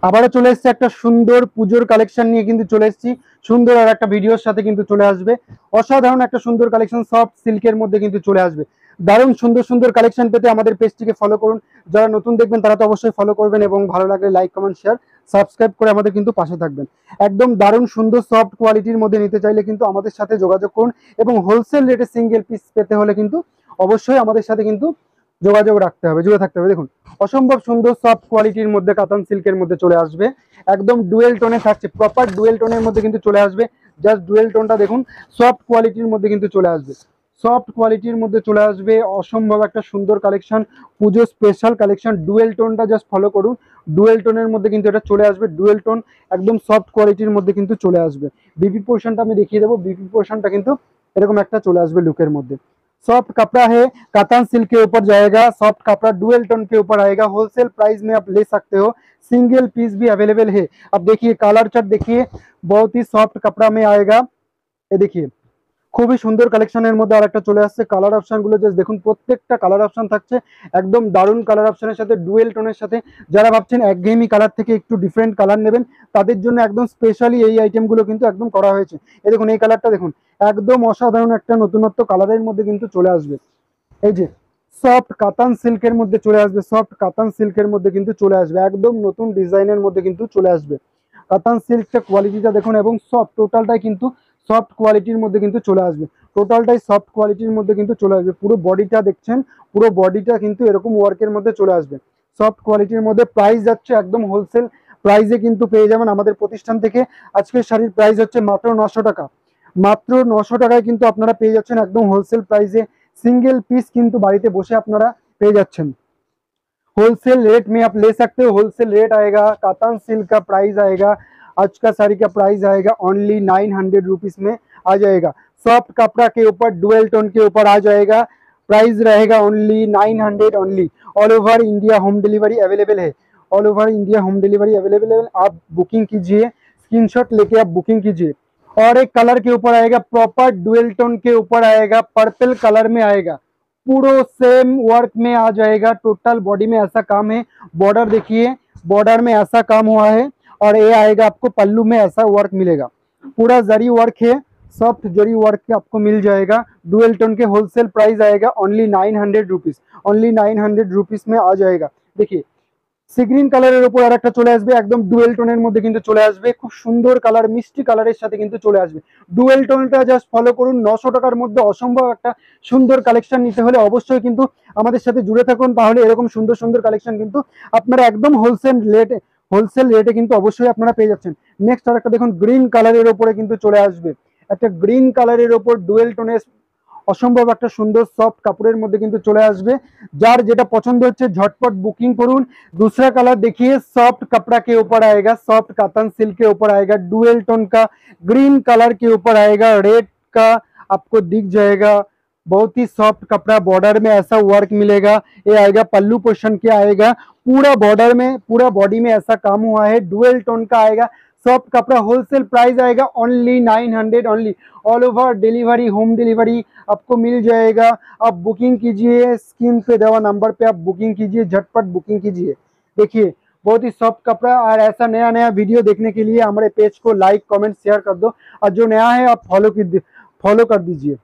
আবারও চলে এসেছে একটা সুন্দর পুজোর কালেকশন নিয়ে কিন্তু চলে এসেছি। সুন্দর আর একটা ভিডিওর সাথে কিন্তু চলে আসবে। অসাধারণ একটা সুন্দর কালেকশন সফট সিল্কের মধ্যে কিন্তু চলে আসবে। দারুণ সুন্দর সুন্দর কালেকশন পেতে আমাদের পেজটিকে ফলো করুন। যারা নতুন দেখবেন তারা তো অবশ্যই ফলো করবেন এবং ভালো লাগলে লাইক কমেন্ট শেয়ার সাবস্ক্রাইব করে আমাদের কিন্তু পাশে থাকবেন। একদম দারুণ সুন্দর সফট কোয়ালিটির মধ্যে নিতে চাইলে কিন্তু আমাদের সাথে যোগাযোগ করুন এবং হোলসেল রেটে সিঙ্গেল পিস পেতে হলে কিন্তু অবশ্যই আমাদের সাথে কিন্তু যোগাযোগ রাখতে হবে, জুড়ে থাকতে হবে। দেখুন অসম্ভব সুন্দর সফট কোয়ালিটির মধ্যে কাতান সিল্কের মধ্যে চলে আসবে। একদম ডুয়েল টোনে থাকছে, প্রপার ডুয়েল টোনের মধ্যে কিন্তু চলে আসবে। জাস্ট ডুয়েল টোনটা দেখুন, সফট কোয়ালিটির মধ্যে কিন্তু চলে আসবে। সফট কোয়ালিটির মধ্যে চলে আসবে অসম্ভব একটা সুন্দর collection, Pujo special collection. Dual টোনটা জাস্ট ফলো করুন, ডুয়েল টোনের মধ্যে কিন্তু এটা চলে আসবে। ডুয়েল টোন একদম সফট কোয়ালিটির মধ্যে কিন্তু চলে আসবে। বিপি পোর্শনটা আমি দেখিয়ে দেবো। বিপি পোর্শনটা কিন্তু এরকম একটা চলে আসবে লুকের मध्य। सॉफ्ट कपड़ा है, कातान सिल्क के ऊपर जाएगा। सॉफ्ट कपड़ा डुअल टोन के ऊपर आएगा। होलसेल प्राइस में आप ले सकते हो, सिंगल पीस भी अवेलेबल है। अब देखिए कलर चार्ट देखिए, बहुत ही सॉफ्ट कपड़ा में आएगा। ये देखिए খুবই সুন্দর কালেকশনের মধ্যে আরেকটা চলে আসছে। কালার অপশনগুলো জাস্ট দেখুন, প্রত্যেকটা কালার অপশন থাকছে একদম দারুণ কালার অপশনের সাথে, ডুয়েল টোনের সাথে। যারা ভাবছেন একঘেয়েমি কালার থেকে একটু ডিফারেন্ট কালার নেবেন তাদের জন্য একদম স্পেশালি এই আইটেমগুলো কিন্তু একদম করা হয়েছে। এই দেখুন এই কালারটা দেখুন, একদম অসাধারণ একটা নতুনত্ব কালারের মধ্যে কিন্তু চলে আসবে। এই যে সফট কাতান সিল্কের মধ্যে চলে আসবে, সফট কাতান সিল্কের মধ্যে কিন্তু চলে আসবে, একদম নতুন ডিজাইনের মধ্যে কিন্তু চলে আসবে। কাতান সিল্কটা কোয়ালিটিটা দেখুন এবং সফট টোটালটাই কিন্তু সফট কোয়ালিটির মধ্যে কিন্তু চলে আসবে। টোটালটাই সফট কোয়ালিটির মধ্যে কিন্তু চলে আসবে। পুরো বডিটা দেখছেন, পুরো বডিটা কিন্তু এরকম ওয়ার্কের মধ্যে চলে আসবে সফট কোয়ালিটির মধ্যে। প্রাইস যাচ্ছে একদম হোলসেল প্রাইসে কিন্তু পেয়ে যাবেন আমাদের প্রতিষ্ঠান থেকে। আজকের শাড়ির প্রাইস হচ্ছে মাত্র 900 টাকা। মাত্র 900 টাকায় কিন্তু আপনারা পেয়ে যাচ্ছেন একদম হোলসেল প্রাইসে। सिंगल पीस किंतु बाड़ीते बसे अपनारा पेয়ে যাচ্ছেন। होलसेल रेट में आप ले सकते हो। होलसेल रेट आएगा, कातान सिल्क का प्राइस आएगा, आज का साड़ी का प्राइस आएगा ओनली 900 रुपीज में आ जाएगा। सॉफ्ट कपड़ा के ऊपर डुअल टोन के ऊपर आ जाएगा। प्राइस रहेगा only 900 only. All over India home delivery available है। All over India home delivery available है। आप बुकिंग कीजिए, स्क्रीनशॉट लेके आप बुकिंग कीजिए। और एक कलर के ऊपर आएगा, प्रॉपर डुअल टोन के ऊपर आएगा, पर्पल कलर में आएगा। पूरा सेम वर्क में आ जाएगा। टोटल बॉडी में ऐसा काम है। बॉर्डर देखिए, बॉर्डर में ऐसा काम हुआ है। और ये आएगा आपको पल्लू में ऐसा वर्क मिलेगा। पूरा जरी वर्क है, सॉफ्ट जरी वर्क आपको मिल जाएगा। डुअल टोन के होलसेल प्राइस आएगा ओनली 900 रुपीज। ओनली 900 रुपीज में आ जाएगा। देखिए সি গ্রিন কালারের উপর আরেকটা চলে আসবে, একদম ডুয়েল টোনের মধ্যে কিন্তু চলে আসবে। খুব সুন্দর কালার, মিষ্টি কালারের সাথে কিন্তু চলে আসবে। ডুয়েল টোনটা জাস্ট ফলো করুন। 900 টাকার মধ্যে অসম্ভব একটা সুন্দর কালেকশন নিতে হলে অবশ্যই কিন্তু আমাদের সাথে জুড়ে থাকুন, তাহলে এরকম সুন্দর সুন্দর কালেকশন কিন্তু আপনারা একদম হোলসেল রেটে কিন্তু অবশ্যই আপনারা পেয়ে যাচ্ছেন। নেক্সট আরেকটা দেখুন, গ্রিন কালারের উপরে কিন্তু চলে আসবে। একটা গ্রিন কালারের উপর ডুয়েল টোনের অসম্ভব একটা সুন্দর সফট কাপড়ের মধ্যে কিন্তু চলে আসবে। যার যেটা পছন্দ হচ্ছে झटपट बुकिंग করুন। दूसरा कलर देखिए, सॉफ्ट कपड़ा के ऊपर आएगा, सॉफ्ट कातन सिल्क के ऊपर आएगा, डुअल टोन का ग्रीन कलर के ऊपर आएगा, रेड का आपको दिख जाएगा। बहुत ही सॉफ्ट कपड़ा, बॉर्डर में ऐसा वर्क मिलेगा। ये आएगा पल्लू पोर्शन के आएगा। पूरा बॉर्डर में, पूरा बॉडी में ऐसा काम हुआ है। डुअल टोन का आएगा, सॉफ्ट कपड़ा। होलसेल प्राइस आएगा only 900 only. All over delivery, home delivery आपको मिल जाएगा। आप बुकिंग कीजिए, स्क्रीन पे देवा नंबर पे आप बुकिंग कीजिए, झटपट बुकिंग कीजिए। देखिए बहुत ही सॉफ्ट कपड़ा। और ऐसा नया नया वीडियो देखने के लिए हमारे पेज को लाइक कमेंट शेयर कर दो। और जो नया है आप फॉलो कर दीजिए।